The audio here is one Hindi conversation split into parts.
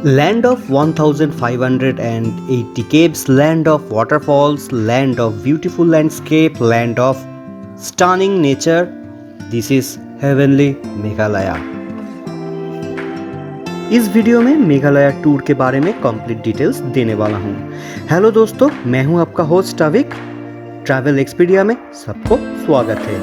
Land of 1580 caves, land of waterfalls, land of beautiful landscape, land of stunning nature. This is heavenly Meghalaya. इस वीडियो में मेघालय टूर के बारे में कंप्लीट डिटेल्स देने वाला हूँ। हेलो दोस्तों, मैं हूँ आपका होस्ट अविक। ट्रैवल एक्सपीडिया में सबको स्वागत है।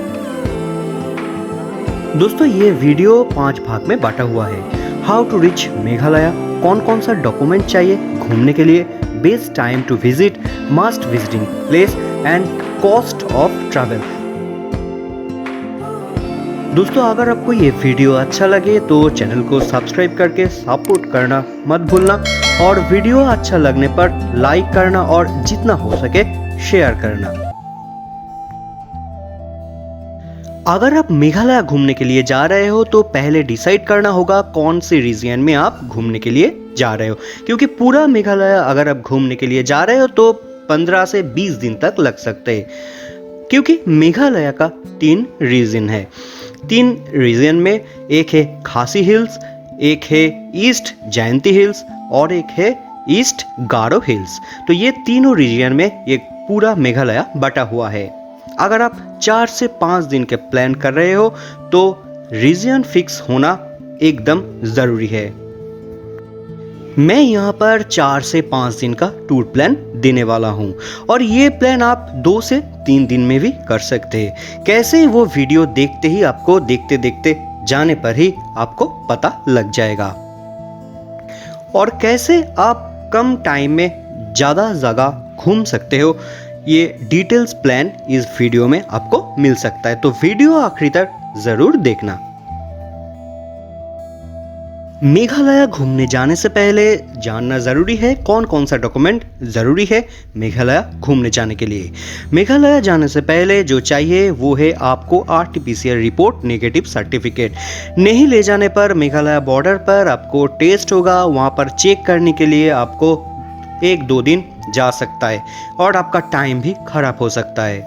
दोस्तों, ये वीडियो 5 भाग में बांटा हुआ है। हाउ टू रिच मेघालय, कौन कौन सा डॉक्यूमेंट चाहिए घूमने के लिए, best time to visit, must visiting place and cost of travel. दोस्तों, अगर आपको ये वीडियो अच्छा लगे तो चैनल को सब्सक्राइब करके सपोर्ट करना मत भूलना और वीडियो अच्छा लगने पर लाइक करना और जितना हो सके शेयर करना। अगर आप मेघालय घूमने के लिए जा रहे हो तो पहले डिसाइड करना होगा कौन से रीजन में आप घूमने के लिए जा रहे हो, क्योंकि पूरा मेघालय अगर आप घूमने के लिए जा रहे हो तो 15 से 20 दिन तक लग सकते हैं, क्योंकि मेघालय का 3 रीजन है। 3 रीजन में एक है खासी हिल्स, एक है ईस्ट जयंती हिल्स और एक है ईस्ट गारो हिल्स। तो ये तीनों रीजन में ये पूरा मेघालय बटा हुआ है। अगर आप 4 से 5 दिन के प्लान कर रहे हो तो रीजन फिक्स होना एकदम जरूरी है। मैं यहाँ पर 4 से 5 दिन का टूर प्लान देने वाला हूँ और ये प्लान आप 2 से 3 दिन में भी कर सकते हैं। कैसे, वो वीडियो देखते ही आपको देखते देखते जाने पर ही आपको पता लग जाएगा। और कैसे आप कम टाइम में ज़्यादा जगह घूम सकते हो, ये डिटेल्स प्लान इस वीडियो में आपको मिल सकता है। तो वीडियो आखिरी तक जरूर देखना। मेघालय घूमने जाने से पहले जानना जरूरी है कौन कौन सा डॉक्यूमेंट जरूरी है मेघालय घूमने जाने के लिए। मेघालय जाने से पहले जो चाहिए वो है आपको RT-PCR रिपोर्ट नेगेटिव सर्टिफिकेट। नहीं ले जाने पर मेघालय बॉर्डर पर आपको टेस्ट होगा, वहाँ पर चेक करने के लिए आपको 1-2 दिन जा सकता है और आपका टाइम भी खराब हो सकता है।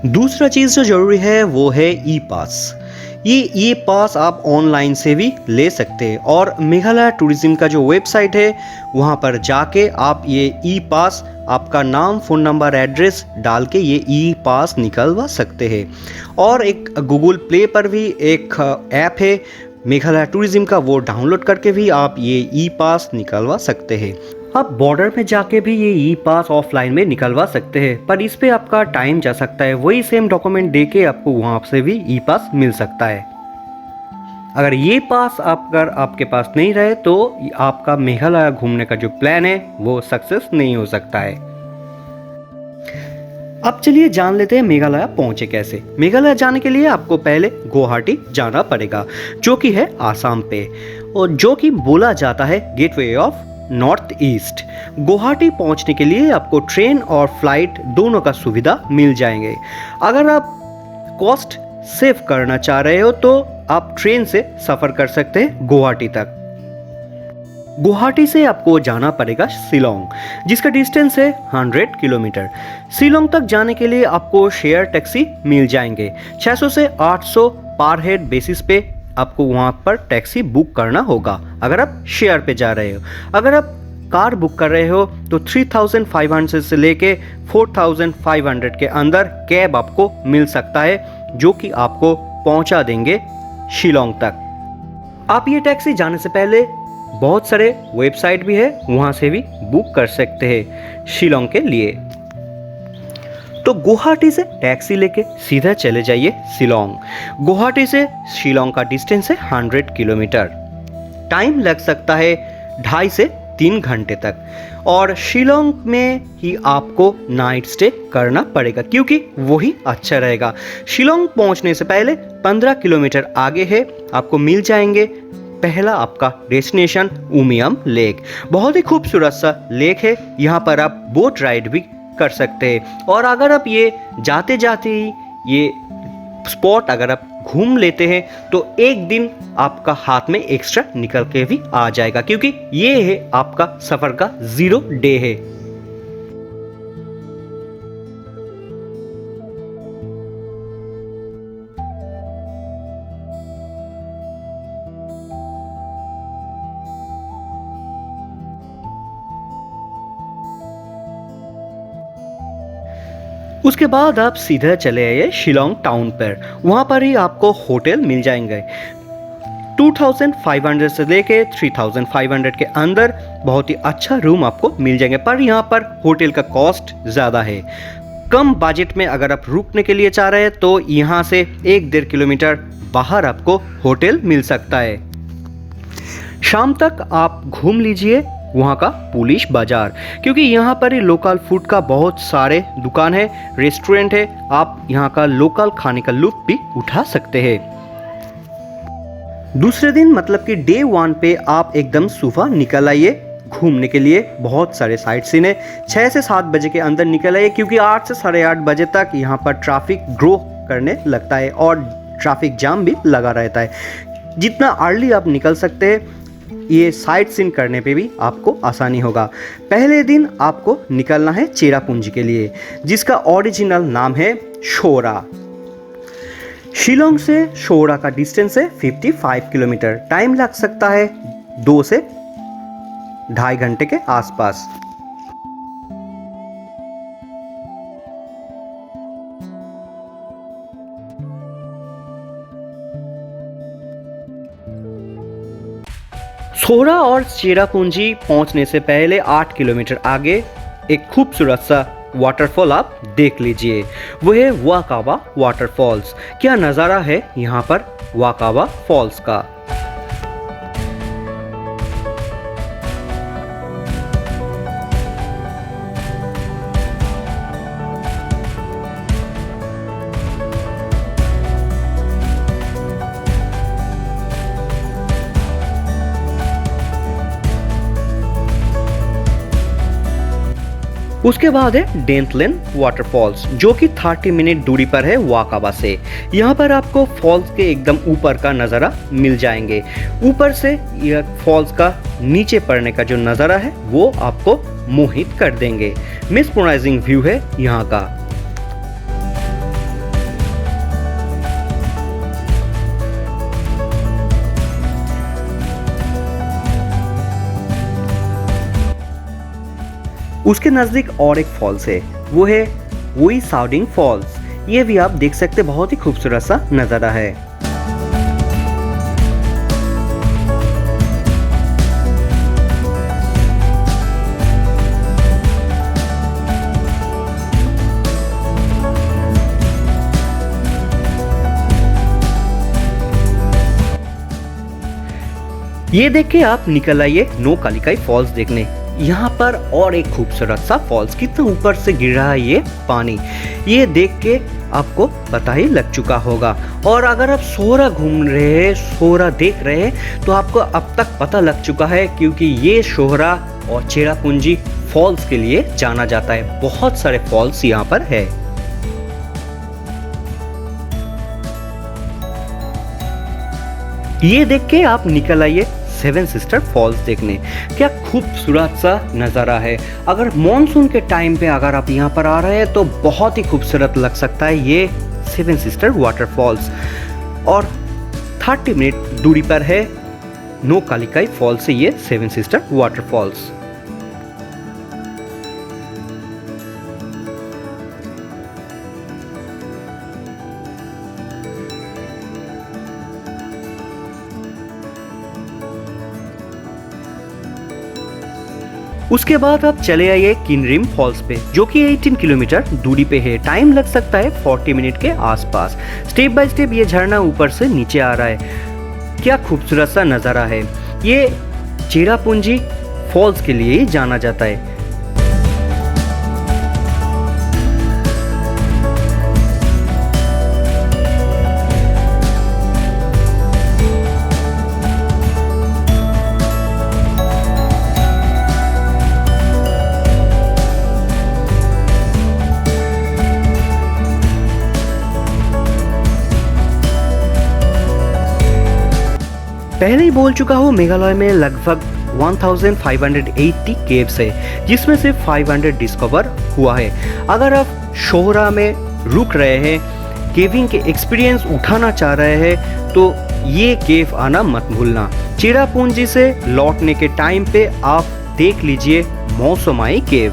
दूसरा चीज़ जो जरूरी है वो है ई पास। ये ई पास आप ऑनलाइन से भी ले सकते हैं और मेघालय टूरिज्म का जो वेबसाइट है वहाँ पर जाके आप ये ई पास, आपका नाम, फ़ोन नंबर, एड्रेस डाल के ये ई पास निकलवा सकते हैं। और एक गूगल प्ले पर भी एक ऐप है मेघालय टूरिज्म का, वो डाउनलोड करके भी आप ये ई पास निकलवा सकते हैं। आप बॉर्डर में जाके भी ये ई पास ऑफलाइन में निकलवा सकते हैं, पर इस पे आपका टाइम जा सकता है। वही सेम डॉक्यूमेंट देके आपको वहाँ से भी ई पास मिल सकता है। अगर ये पास अगर आपके पास नहीं रहे तो आपका मेघालय घूमने का जो प्लान है वो सक्सेस नहीं हो सकता है। अब चलिए जान लेते हैं मेघालय पहुंचे कैसे। मेघालय जाने के लिए आपको पहले गुवाहाटी जाना पड़ेगा, जो कि है आसाम पे और जो कि बोला जाता है gateway of north east. Guwahati पहुंचने के लिए आपको ट्रेन और फ्लाइट दोनों का सुविधा मिल जाएंगे। अगर आप कॉस्ट सेव करना चाह रहे हो तो आप ट्रेन से सफ़र कर सकते हैं गुवाहाटी तक। गुवाहाटी से आपको जाना पड़ेगा शिलोंग, जिसका डिस्टेंस है 100 किलोमीटर। शिलोंग तक जाने के लिए आपको शेयर टैक्सी मिल जाएंगे। 600 से 800 पर हेड बेसिस पे आपको वहाँ पर टैक्सी बुक करना होगा अगर आप शेयर पे जा रहे हो। अगर आप कार बुक कर रहे हो तो 3500 से लेके 4500 के अंदर कैब आपको मिल सकता है, जो कि आपको पहुँचा देंगे शिलोंग तक। आप ये टैक्सी जाने से पहले बहुत सारे वेबसाइट भी है, वहाँ से भी बुक कर सकते हैं शिलोंग के लिए। तो गुवाहाटी से टैक्सी लेके सीधा चले जाइए शिलोंग। गुवाहाटी से शिलोंग का डिस्टेंस है 100 किलोमीटर। टाइम लग सकता है 2.5 से 3 घंटे तक और शिलोंग में ही आपको नाइट स्टे करना पड़ेगा, क्योंकि वही अच्छा रहेगा। शिलोंग पहुंचने से पहले 15 किलोमीटर आगे है आपको मिल जाएंगे पहला आपका डेस्टिनेशन उमियम लेक। बहुत ही खूबसूरत सा लेक है, यहाँ पर आप बोट राइड भी कर सकते हैं। और अगर आप ये जाते जाते ही ये स्पॉट अगर आप घूम लेते हैं तो एक दिन आपका हाथ में एक्स्ट्रा निकल के भी आ जाएगा, क्योंकि ये है आपका सफर का 0 डे है। उसके बाद आप सीधा चले आइए शिलोंग टाउन पर। वहाँ पर ही आपको होटल मिल जाएंगे। 2500 से लेके 3500 के अंदर बहुत ही अच्छा रूम आपको मिल जाएंगे, पर यहाँ पर होटल का कॉस्ट ज़्यादा है। कम बजट में अगर आप रुकने के लिए चाह रहे हैं तो यहाँ से 1-1.5 किलोमीटर बाहर आपको होटल मिल सकता है। शाम तक आप घूम लीजिए वहाँ का पुलिस बाजार, क्योंकि यहाँ पर ही लोकल फूड का बहुत सारे दुकान है, रेस्टोरेंट है। आप यहाँ का लोकल खाने का लुत्फ भी उठा सकते हैं। दूसरे दिन मतलब कि डे 1 पे आप एकदम सुबह निकल आइए घूमने के लिए। बहुत सारे साइट सीन है। 6 से 7 बजे के अंदर निकल आइए, क्योंकि 8 से 8:30 बजे तक यहाँ पर ट्रैफिक ग्रो करने लगता है और ट्रैफिक जाम भी लगा रहता है। जितना अर्ली आप निकल सकते हैं, ये साइट सीन करने पे भी आपको आसानी होगा। पहले दिन आपको निकलना है चेरापूंजी के लिए, जिसका ओरिजिनल नाम है शोरा। शिलोंग से शोरा का डिस्टेंस है 55 किलोमीटर। टाइम लग सकता है 2 से 2.5 घंटे के आसपास। शोरा और चेरापूंजी पहुंचने से पहले 8 किलोमीटर आगे एक खूबसूरत सा वाटरफॉल आप देख लीजिए। वो है वाकाबा वाटरफॉल्स। क्या नज़ारा है यहाँ पर वाकाबा फॉल्स का। उसके बाद है डेंटलेन वाटरफॉल्स, जो कि 30 मिनट दूरी पर है वाकाबा से। यहाँ पर आपको फॉल्स के एकदम ऊपर का नज़ारा मिल जाएंगे। ऊपर से यह फॉल्स का नीचे पड़ने का जो नज़ारा है वो आपको मोहित कर देंगे। मिसप्रोनाइजिंग व्यू है यहाँ का। उसके नज़दीक और एक फॉल्स है, वो है वुई साउडिंग फॉल्स। ये भी आप देख सकते, बहुत ही खूबसूरत सा नज़ारा है। ये देख के आप निकल आइए नो कालिकाई फॉल्स देखने। यहाँ पर और एक खूबसूरत सा फॉल्स, कितना ऊपर से गिर रहा है ये पानी, ये देख के आपको पता ही लग चुका होगा। और अगर आप सोहरा घूम रहे हैं, सोहरा देख रहे हैं, तो आपको अब तक पता लग चुका है, क्योंकि ये सोहरा और चेरापूंजी फॉल्स के लिए जाना जाता है। बहुत सारे फॉल्स यहाँ पर है। ये देख के आप निकल आइए 7 सिस्टर फॉल्स देखने। क्या खूबसूरत सा नज़ारा है। अगर मॉनसून के टाइम पे अगर आप यहाँ पर आ रहे हैं तो बहुत ही खूबसूरत लग सकता है ये 7 सिस्टर वाटरफॉल्स। और 30 मिनट दूरी पर है नो कालिकाई फॉल्स से ये 7 सिस्टर वाटरफॉल्स। उसके बाद आप चले आइए किनरिम फॉल्स पे, जो कि 18 किलोमीटर दूरी पे है। टाइम लग सकता है 40 मिनट के आसपास। स्टेप बाय स्टेप ये झरना ऊपर से नीचे आ रहा है। क्या खूबसूरत सा नज़ारा है। ये चेरापूंजी फॉल्स के लिए ही जाना जाता है। पहले ही बोल चुका हूँ, मेघालय में लगभग 1580 केव्स है, जिसमें से 500 डिस्कवर हुआ है। अगर आप शोहरा में रुक रहे हैं, केविंग के एक्सपीरियंस उठाना चाह रहे हैं, तो ये केव आना मत भूलना। चेरापूंजी से लौटने के टाइम पे आप देख लीजिए मौसमाई केव।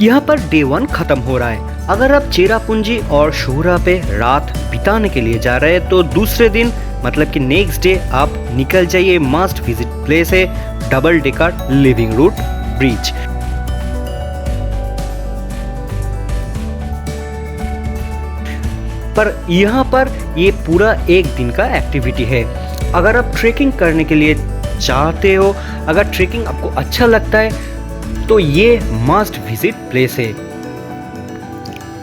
यहाँ पर डे 1 खत्म हो रहा है। अगर आप चेरापूंजी और शोहरा पे रात बिताने के लिए जा रहे हैं तो दूसरे दिन मतलब कि नेक्स्ट डे आप निकल जाइए। मस्ट विजिट प्लेस है double decker living root bridge. पर यहाँ पर ये पूरा एक दिन का एक्टिविटी है। अगर आप ट्रेकिंग करने के लिए चाहते हो, अगर ट्रेकिंग आपको अच्छा लगता है तो ये मस्ट विजिट प्लेस है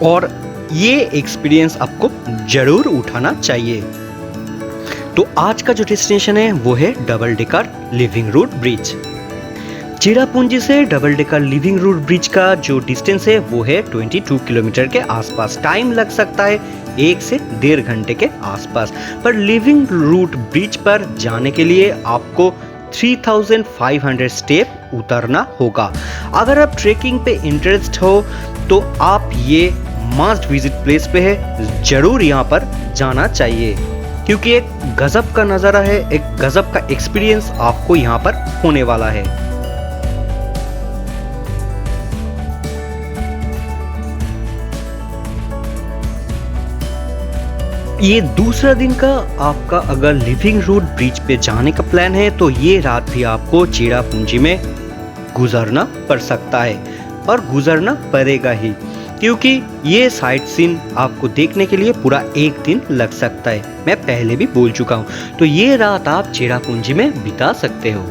और ये एक्सपीरियंस आपको जरूर उठाना चाहिए। तो आज का जो डेस्टिनेशन है वो है double decker living root bridge. Cherrapunji से double decker living root bridge का जो डिस्टेंस है वो है 22 किलोमीटर के आसपास। टाइम लग सकता है 1 से 1.5 घंटे के आसपास। पर लिविंग रूट ब्रिज पर जाने के लिए आपको 3500 स्टेप उतरना होगा। अगर आप ट्रेकिंग पे इंटरेस्ट हो तो आप ये मस्ट विजिट प्लेस पे है, जरूर यहाँ पर जाना चाहिए क्योंकि एक गजब का नज़ारा है, एक गजब का एक्सपीरियंस आपको यहाँ पर होने वाला है। ये दूसरा दिन का आपका अगर लिविंग रूट ब्रिज पे जाने का प्लान है तो ये रात भी आपको चेरापूंजी में गुजरना पड़ सकता है और गुजरना पड़ेगा ही क्योंकि ये साइट सीन आपको देखने के लिए पूरा एक दिन लग सकता है। मैं पहले भी बोल चुका हूँ। तो ये रात आप चेरापूंजी में बिता सकते हो।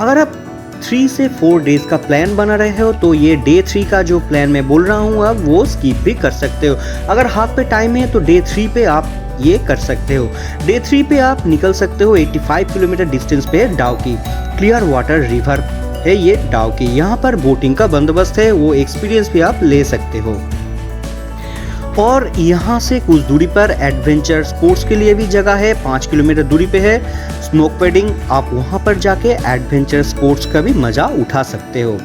अगर आप 3 से 4 डेज का प्लान बना रहे हो तो ये डे 3 का जो प्लान मैं बोल रहा हूँ आप वो स्किप भी कर सकते हो। अगर हाथ पे टाइम है तो डे 3 पे आप ये कर सकते हो। डे 3 पे आप निकल सकते हो 85 किलोमीटर डिस्टेंस पे डाउकी। क्लियर वाटर रिवर है ये डाउकी। यहाँ पर बोटिंग का बंदोबस्त है, वो एक्सपीरियंस भी आप ले सकते हो। और यहाँ से कुछ दूरी पर एडवेंचर स्पोर्ट्स के लिए भी जगह है। 5 किलोमीटर दूरी पे है स्नो पैडिंग। आप वहाँ पर जाके एडवेंचर स्पोर्ट्स का भी मजा उठा सकते हो।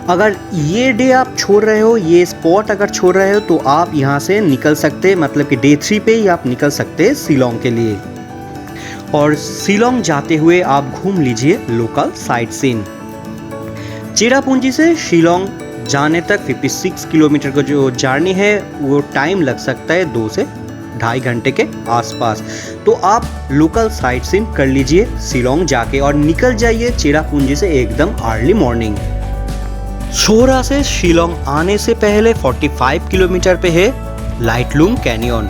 अगर ये डे आप छोड़ रहे हो, ये स्पॉट अगर छोड़ रहे हो तो आप यहाँ से निकल सकते हैं, मतलब कि डे 3 पे ही आप निकल सकते हैं शिलोंग के लिए। और शिलोंग जाते हुए आप घूम लीजिए लोकल साइट सीन। चेरापूंजी से शिलोंग जाने तक 56 किलोमीटर का जो जर्नी है वो टाइम लग सकता है 2 से 2.5 घंटे के आसपास। तो आप लोकल साइट सीन कर लीजिए शिलोंग जाके और निकल जाइए चेरापूंजी से एकदम अर्ली मॉर्निंग। शोहरा से शिलोंग आने से पहले 45 किलोमीटर पे है लाइटलूम कैनियन।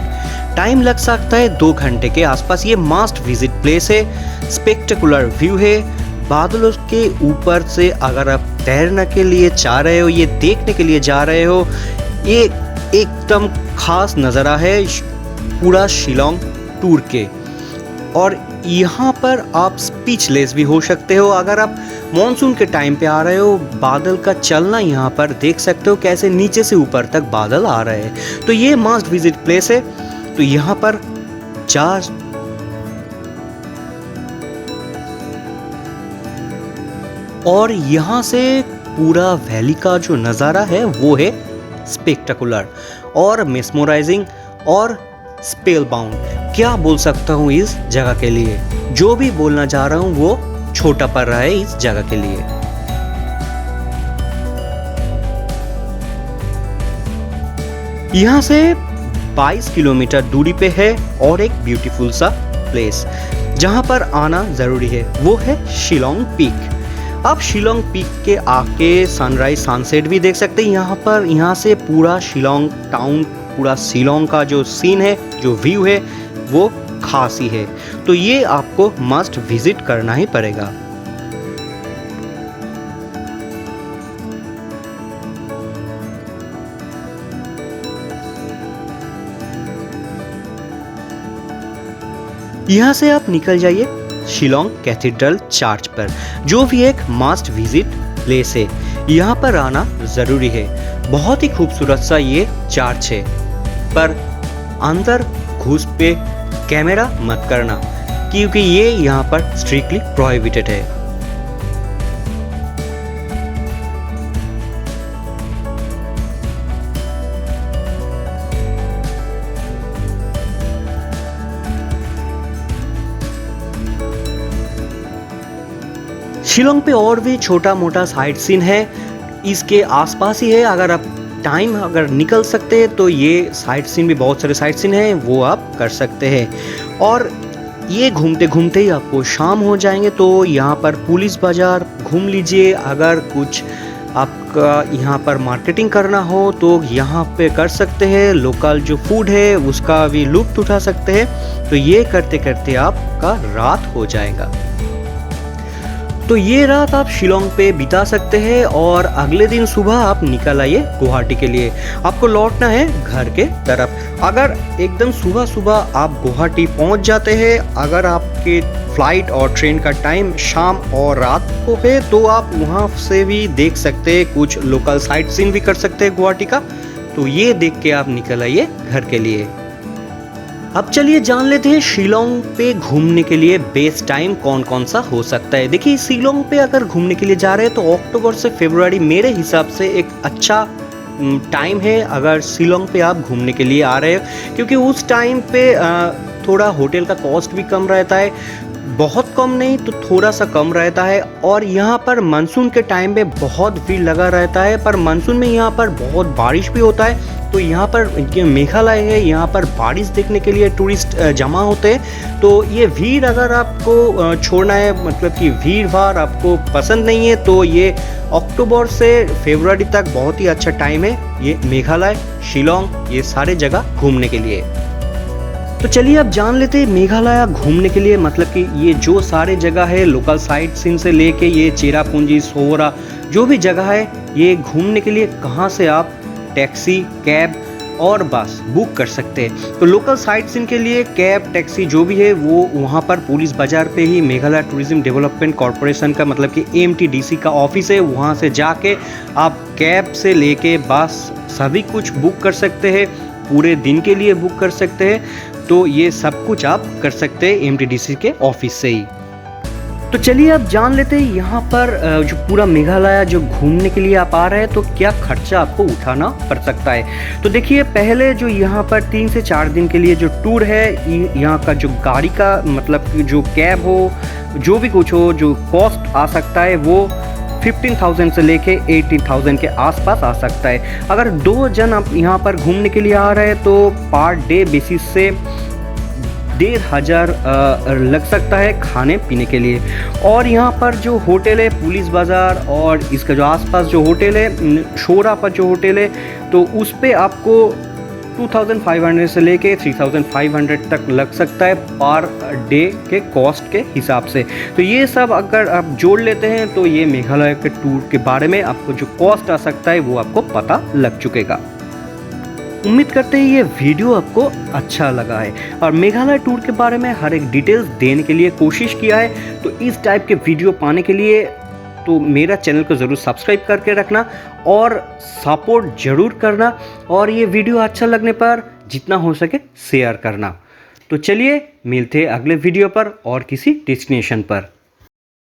टाइम लग सकता है 2 घंटे के आसपास। ये मस्ट विजिट प्लेस है। स्पेक्टेकुलर व्यू है। बादलों के ऊपर से अगर आप तैरने के लिए चाह रहे हो, ये देखने के लिए जा रहे हो, ये एकदम खास नज़ारा है पूरा शिलोंग टूर के। और यहाँ पर आप स्पीचलेस भी हो सकते हो। अगर आप मॉनसून के टाइम पे आ रहे हो, बादल का चलना यहाँ पर देख सकते हो कैसे नीचे से ऊपर तक बादल आ रहे हैं। तो ये मस्ट विजिट प्लेस है। तो यहाँ पर और यहाँ से पूरा वैली का जो नज़ारा है वो है स्पेक्टेकुलर और मेस्मराइजिंग और स्पेल बाउंड। क्या बोल सकता हूँ इस जगह के लिए, जो भी बोलना चाह रहा हूँ वो छोटा पड़ रहा है इस जगह के लिए। यहाँ से 22 किलोमीटर दूरी पे है और एक ब्यूटीफुल सा प्लेस जहाँ पर आना ज़रूरी है, वो है शिलोंग पीक। आप शिलोंग पीक के आके सनराइज सनसेट भी देख सकते हैं यहाँ पर। यहाँ से पूरा शिलोंग टाउन, पूरा शिलोंग का जो सीन है, जो व्यू है वो खास ही है। तो ये आपको मस्ट विजिट करना ही पड़ेगा। यहाँ से आप निकल जाइए शिलोंग कैथेड्रल चर्च पर, जो भी एक मस्ट विजिट प्लेस है। यहाँ पर आना ज़रूरी है। बहुत ही खूबसूरत सा ये चर्च है, पर अंदर घुस पे कैमरा मत करना क्योंकि ये यहाँ पर स्ट्रिक्टली प्रोहिबिटेड है। शिलोंग पे और भी छोटा मोटा साइट सीन है, इसके आसपास ही है। अगर आप टाइम अगर निकल सकते हैं तो ये साइट सीन भी, बहुत सारे साइट सीन हैं, वो आप कर सकते हैं। और ये घूमते घूमते ही आपको शाम हो जाएंगे, तो यहाँ पर पुलिस बाज़ार घूम लीजिए। अगर कुछ आपका यहाँ पर मार्केटिंग करना हो तो यहाँ पे कर सकते हैं। लोकल जो फूड है उसका भी लुत्फ़ उठा सकते हैं। तो ये करते करते आपका रात हो जाएगा। तो ये रात आप शिलोंग पे बिता सकते हैं और अगले दिन सुबह आप निकल आइए गुवाहाटी के लिए। आपको लौटना है घर के तरफ। अगर एकदम सुबह सुबह आप गुवाहाटी पहुंच जाते हैं, अगर आपके फ्लाइट और ट्रेन का टाइम शाम और रात को है, तो आप वहां से भी देख सकते हैं, कुछ लोकल साइट सीन भी कर सकते हैं गुवाहाटी का। तो ये देख के आप निकल आइए घर के लिए। अब चलिए जान लेते हैं शिलोंग पे घूमने के लिए बेस्ट टाइम कौन कौन सा हो सकता है। देखिए, शिलोंग पे अगर घूमने के लिए जा रहे हैं तो अक्टूबर से फरवरी मेरे हिसाब से एक अच्छा टाइम है अगर शिलोंग पे आप घूमने के लिए आ रहे हो, क्योंकि उस टाइम पे थोड़ा होटल का कॉस्ट भी कम रहता है, बहुत कम नहीं तो थोड़ा सा कम रहता है। और यहाँ पर मानसून के टाइम में बहुत भीड़ लगा रहता है, पर मानसून में यहाँ पर बहुत बारिश भी होता है। तो यहाँ पर ये मेघालय है, यहाँ पर बारिश देखने के लिए टूरिस्ट जमा होते हैं। तो ये भीड़ अगर आपको छोड़ना है, मतलब कि भीड़ भाड़ आपको पसंद नहीं है, तो ये अक्टूबर से फरवरी तक बहुत ही अच्छा टाइम है ये मेघालय, शिलोंग, ये सारे जगह घूमने के लिए। तो चलिए अब जान लेते हैं मेघालय घूमने के लिए, मतलब कि ये जो सारे जगह है लोकल साइट सीन से लेके ये चेरापूंजी, सोहरा, जो भी जगह है, ये घूमने के लिए कहाँ से आप टैक्सी, कैब और बस बुक कर सकते हैं। तो लोकल साइट सीन के लिए कैब, टैक्सी जो भी है वो वहाँ पर पुलिस बाज़ार पे ही मेघालय टूरिज्म डेवलपमेंट कॉरपोरेशन का, मतलब कि AMTDC का ऑफिस है, वहाँ से जाके आप कैब से लेके बस सभी कुछ बुक कर सकते हैं, पूरे दिन के लिए बुक कर सकते हैं। तो ये सब कुछ आप कर सकते हैं AMTDC के ऑफिस से ही। तो चलिए अब जान लेते हैं यहाँ पर जो पूरा मेघालय जो घूमने के लिए आप आ रहे हैं तो क्या खर्चा आपको उठाना पड़ सकता है। तो देखिए, पहले जो यहाँ पर 3 से 4 दिन के लिए जो टूर है, यहाँ का जो गाड़ी का, मतलब कि जो कैब हो, जो भी कुछ हो, जो कॉस्ट आ सकता है वो 15,000 से लेके 18,000 के आसपास आ सकता है। अगर 2 जन आप यहाँ पर घूमने के लिए आ रहे हैं तो पर डे बेसिस से 1,500 लग सकता है खाने पीने के लिए। और यहाँ पर जो होटल है पुलिस बाज़ार और इसका जो आसपास जो होटल है, शोरा पर जो होटल है, तो उस पे आपको 2,500 से लेके 3,500 तक लग सकता है पर डे के कॉस्ट के हिसाब से। तो ये सब अगर आप जोड़ लेते हैं तो ये मेघालय के टूर के बारे में आपको जो कॉस्ट आ सकता है वो आपको पता लग चुकेगा। उम्मीद करते हैं ये वीडियो आपको अच्छा लगा है और मेघालय टूर के बारे में हर एक डिटेल्स देने के लिए कोशिश किया है। तो इस टाइप के वीडियो पाने के लिए तो मेरा चैनल को ज़रूर सब्सक्राइब करके रखना और सपोर्ट ज़रूर करना, और ये वीडियो अच्छा लगने पर जितना हो सके शेयर करना। तो चलिए मिलते हैं अगले वीडियो पर और किसी डेस्टिनेशन पर।